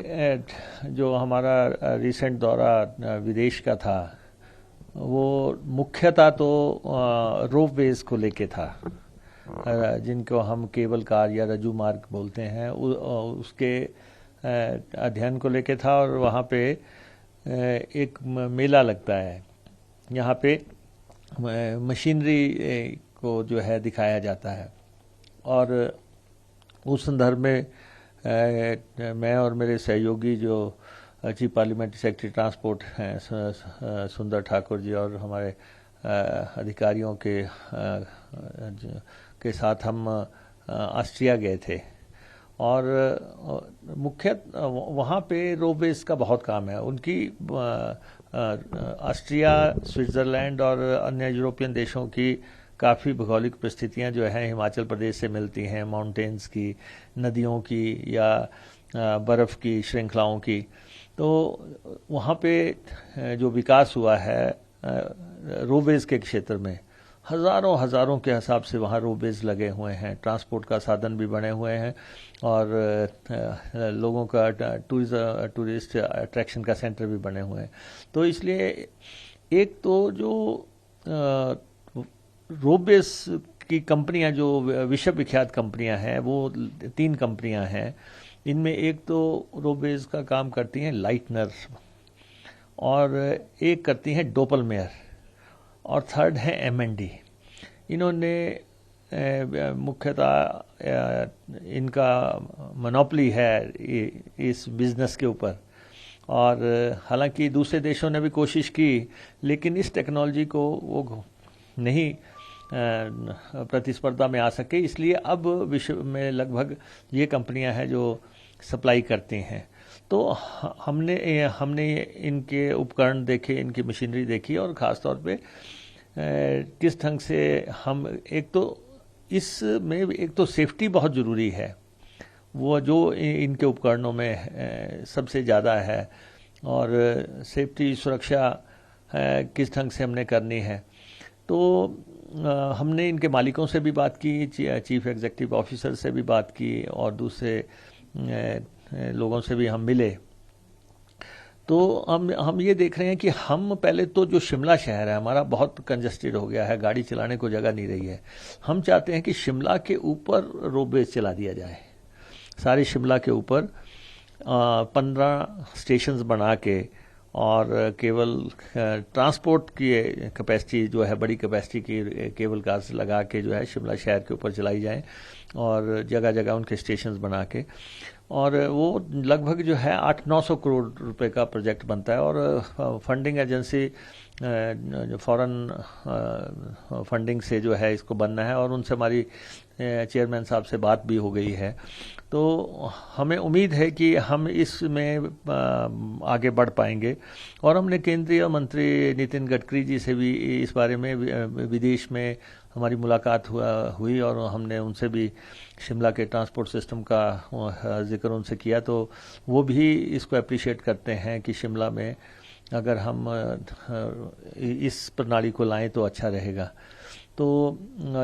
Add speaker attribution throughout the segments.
Speaker 1: जो हमारा रिसेंट दौरा विदेश का था वो मुख्यतः तो रोपवेज को लेके था, जिनको हम केबल कार या रज्जू मार्ग बोलते हैं, उसके अध्ययन को लेके था। और वहाँ पे एक मेला लगता है, यहाँ पे मशीनरी को जो है दिखाया जाता है। और उस संदर्भ में मैं और मेरे सहयोगी जो चीफ पार्लियामेंट्री सेक्रेटरी ट्रांसपोर्ट हैं सुंदर ठाकुर जी, और हमारे अधिकारियों के साथ हम ऑस्ट्रिया गए थे। और मुख्य वहाँ पे रोपवेज का बहुत काम है। उनकी ऑस्ट्रिया, स्विट्ज़रलैंड और अन्य यूरोपियन देशों की काफ़ी भौगोलिक परिस्थितियाँ जो हैं हिमाचल प्रदेश से मिलती हैं, माउंटेन्स की, नदियों की या बर्फ़ की श्रृंखलाओं की। तो वहाँ पे जो विकास हुआ है रोपवेज के क्षेत्र में, हज़ारों के हिसाब से वहाँ रोपवेज लगे हुए हैं, ट्रांसपोर्ट का साधन भी बने हुए हैं और लोगों का टूरिस्ट अट्रैक्शन का सेंटर भी बने हुए हैं। तो इसलिए एक तो जो रोपवेज की कंपनियां जो विश्व विख्यात कंपनियां हैं वो 3 कंपनियां हैं। इनमें एक तो रोपवेज का काम करती हैं लाइटनर, और एक करती हैं डोपलमेयर, और थर्ड है M&D। इन्होंने मुख्यतः इनका मोनोपोली है इस बिज़नेस के ऊपर। और हालांकि दूसरे देशों ने भी कोशिश की, लेकिन इस टेक्नोलॉजी को वो नहीं प्रतिस्पर्धा में आ सके, इसलिए अब विश्व में लगभग ये कंपनियां हैं जो सप्लाई करती हैं। तो हमने इनके उपकरण देखे, इनकी मशीनरी देखी, और ख़ास तौर पे किस ढंग से हम एक तो सेफ्टी बहुत ज़रूरी है, वो जो इनके उपकरणों में सबसे ज़्यादा है। और सेफ्टी, सुरक्षा किस ढंग से हमने करनी है। तो हमने इनके मालिकों से भी बात की, चीफ एग्जीक्यूटिव ऑफिसर से भी बात की, और दूसरे लोगों से भी हम मिले। तो हम ये देख रहे हैं कि हम पहले तो जो शिमला शहर है हमारा बहुत कंजस्टेड हो गया है, गाड़ी चलाने को जगह नहीं रही है। हम चाहते हैं कि शिमला के ऊपर रोपवेज चला दिया जाए, सारे शिमला के ऊपर 15 स्टेशंस बना के, और केवल ट्रांसपोर्ट की कैपेसिटी जो है, बड़ी कैपेसिटी की केबल कार्स लगा के जो है शिमला शहर के ऊपर चलाई जाए, और जगह जगह उनके स्टेशंस बना के। और वो लगभग जो है 800-900 करोड़ रुपए का प्रोजेक्ट बनता है। और फंडिंग एजेंसी फॉरेन फंडिंग से जो है इसको बनना है, और उनसे हमारी चेयरमैन साहब से बात भी हो गई है। तो हमें उम्मीद है कि हम इसमें आगे बढ़ पाएंगे। और हमने केंद्रीय मंत्री नितिन गडकरी जी से भी इस बारे में विदेश में हमारी मुलाकात हुई, और हमने उनसे भी शिमला के ट्रांसपोर्ट सिस्टम का जिक्र उनसे किया। तो वो भी इसको अप्रिशिएट करते हैं कि शिमला में अगर हम इस प्रणाली को लाएं तो अच्छा रहेगा। तो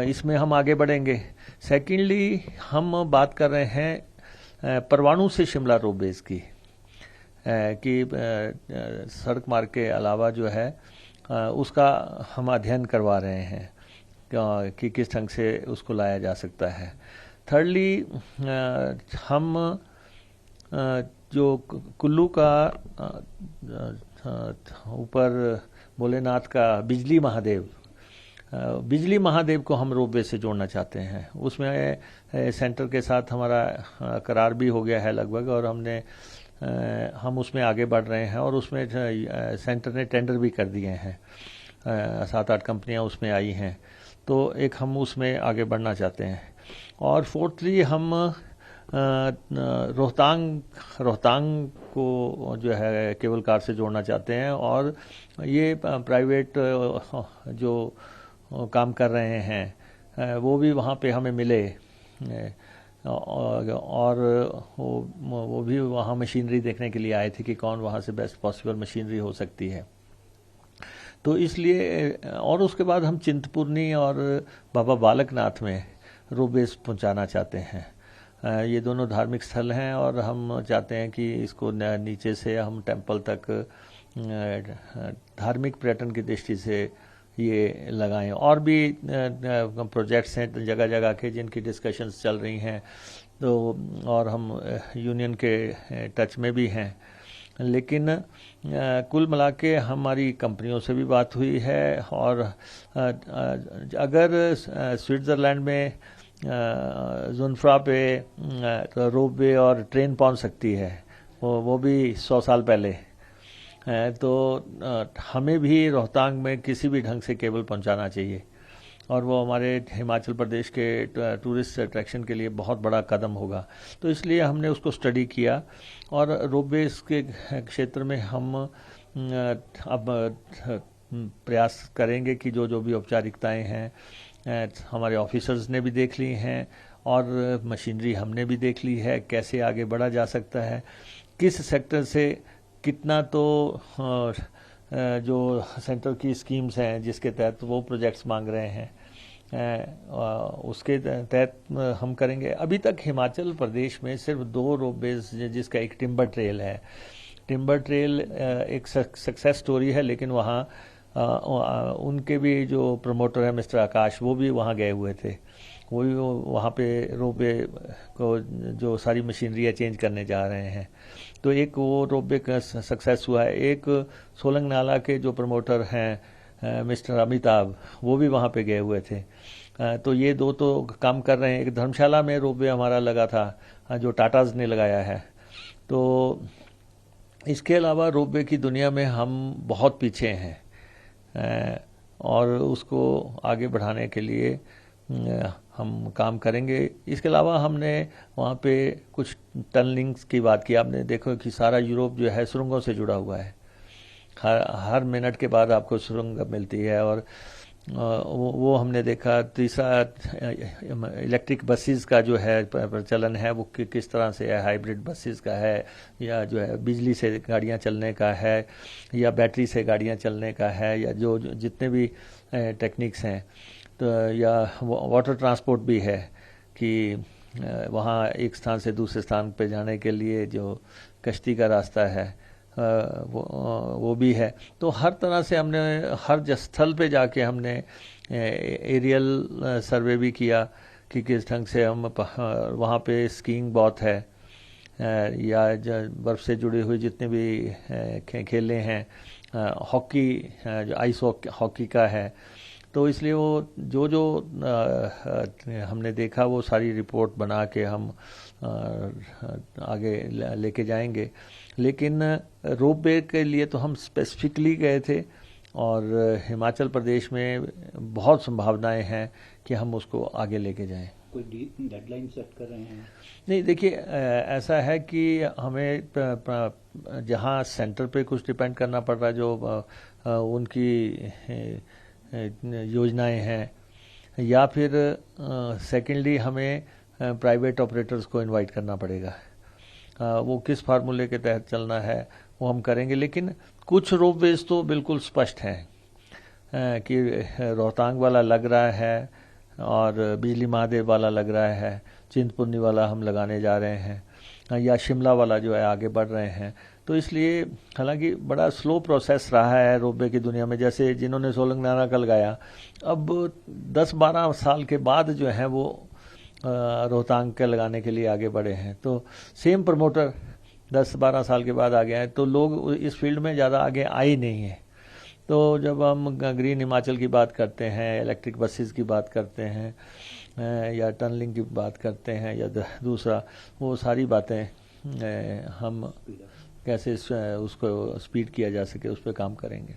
Speaker 1: इसमें हम आगे बढ़ेंगे। सेकेंडली हम बात कर रहे हैं परवाणु से शिमला रोपवेज की, कि सड़क मार्ग के अलावा जो है उसका हम अध्ययन करवा रहे हैं कि किस ढंग से उसको लाया जा सकता है। थर्डली हम जो कुल्लू का ऊपर भोलेनाथ का बिजली महादेव को हम रोपवे से जोड़ना चाहते हैं। उसमें सेंटर के साथ हमारा करार भी हो गया है लगभग, और हम उसमें आगे बढ़ रहे हैं। और उसमें सेंटर ने टेंडर भी कर दिए हैं, 7-8 कंपनियां उसमें आई हैं। तो एक हम उसमें आगे बढ़ना चाहते हैं। और फोर्थली हम रोहतांग को जो है केबल कार से जोड़ना चाहते हैं। और ये प्राइवेट जो काम कर रहे हैं वो भी वहाँ पे हमें मिले, और वो भी वहाँ मशीनरी देखने के लिए आए थे कि कौन वहाँ से बेस्ट पॉसिबल मशीनरी हो सकती है। तो इसलिए, और उसके बाद हम चिंतपूर्णी और बाबा बालकनाथ में रोपवेज पहुँचाना चाहते हैं। ये दोनों धार्मिक स्थल हैं और हम चाहते हैं कि इसको नीचे से हम टेम्पल तक धार्मिक पर्यटन की दृष्टि से ये लगाएं। और भी प्रोजेक्ट्स हैं जगह जगह के जिनकी डिस्कशंस चल रही हैं, तो और हम यूनियन के टच में भी हैं। लेकिन कुल मिला के हमारी कंपनियों से भी बात हुई है और अगर स्विट्ज़रलैंड में जुनफ्रा पे रोपवे और ट्रेन पहुंच सकती है, वो भी 100 साल पहले, तो हमें भी रोहतांग में किसी भी ढंग से केबल पहुंचाना चाहिए और वो हमारे हिमाचल प्रदेश के टूरिस्ट अट्रैक्शन के लिए बहुत बड़ा कदम होगा। तो इसलिए हमने उसको स्टडी किया और रोपवेज के क्षेत्र में हम अब प्रयास करेंगे कि जो जो भी औपचारिकताएं हैं हमारे ऑफिसर्स ने भी देख ली हैं और मशीनरी हमने भी देख ली है, कैसे आगे बढ़ा जा सकता है, किस सेक्टर से कितना, तो जो सेंटर की स्कीम्स हैं जिसके तहत वो प्रोजेक्ट्स मांग रहे हैं उसके तहत हम करेंगे। अभी तक हिमाचल प्रदेश में सिर्फ 2 रोपवेज, जिसका एक टिम्बर ट्रेल है। टिम्बर ट्रेल एक सक्सेस स्टोरी है, लेकिन वहाँ उनके भी जो प्रमोटर है मिस्टर आकाश, वो भी वहाँ गए हुए थे। वो भी वहाँ पे रोपवे को जो सारी मशीनरी चेंज करने जा रहे हैं। तो एक वो रोपवे का सक्सेस हुआ है। एक सोलंग नाला के जो प्रमोटर हैं मिस्टर अमिताभ, वो भी वहाँ पे गए हुए थे। तो ये 2 तो काम कर रहे हैं। एक धर्मशाला में रोपवे हमारा लगा था जो टाटाज ने लगाया है। तो इसके अलावा रोपवे की दुनिया में हम बहुत पीछे हैं और उसको आगे बढ़ाने के लिए हम काम करेंगे। इसके अलावा हमने वहाँ पे कुछ टनलिंग्स की बात की। आपने देखो कि सारा यूरोप जो है सुरंगों से जुड़ा हुआ है। हर मिनट के बाद आपको सुरंग मिलती है और वो हमने देखा। तीसरा, इलेक्ट्रिक बसेस का जो है प्रचलन है वो किस तरह से है, हाइब्रिड बसेस का है या जो है बिजली से गाड़ियाँ चलने का है या बैटरी से गाड़ियाँ चलने का है, या जो जितने भी टेक्निक्स हैं, तो या वाटर ट्रांसपोर्ट भी है कि वहाँ एक स्थान से दूसरे स्थान पे जाने के लिए जो कश्ती का रास्ता है वो भी है। तो हर तरह से हमने हर स्थल पे जाके हमने एरियल सर्वे भी किया कि किस ढंग से हम वहाँ पे स्कीइंग बहुत है या बर्फ़ से जुड़ी हुई जितने भी खेले हैं, हॉकी जो आइस हॉकी का है। तो इसलिए वो जो जो हमने देखा वो सारी रिपोर्ट बना के हम आगे लेके जाएंगे। लेकिन रोपवे के लिए तो हम स्पेसिफिकली गए थे और हिमाचल प्रदेश में बहुत संभावनाएं हैं कि हम उसको आगे लेके जाएं।
Speaker 2: कोई डेडलाइन सेट कर रहे हैं?
Speaker 1: नहीं, देखिए ऐसा है कि हमें जहाँ सेंटर पे कुछ डिपेंड करना पड़ रहा है, जो उनकी योजनाएं हैं, या फिर सेकेंडली हमें प्राइवेट ऑपरेटर्स को इनवाइट करना पड़ेगा। वो किस फार्मूले के तहत चलना है वो हम करेंगे। लेकिन कुछ रोपवेज तो बिल्कुल स्पष्ट हैं कि रोहतांग वाला लग रहा है और बिजली महादेव वाला लग रहा है, चिंतपूर्णी वाला हम लगाने जा रहे हैं, या शिमला वाला जो है आगे बढ़ रहे हैं। तो इसलिए हालांकि बड़ा स्लो प्रोसेस रहा है रोपवे की दुनिया में। जैसे जिन्होंने सोलंग नाला का लगाया, अब 10-12 साल के बाद जो है वो रोहतांग के लगाने के लिए आगे बढ़े हैं। तो सेम प्रमोटर 10-12 साल के बाद आ गया है, तो लोग इस फील्ड में ज़्यादा आगे आए नहीं हैं। तो जब हम ग्रीन हिमाचल की बात करते हैं, इलेक्ट्रिक बसेस की बात करते हैं या टनलिंग की बात करते हैं या दूसरा, वो सारी बातें हम कैसे उसको स्पीड किया जा सके उस पर काम करेंगे।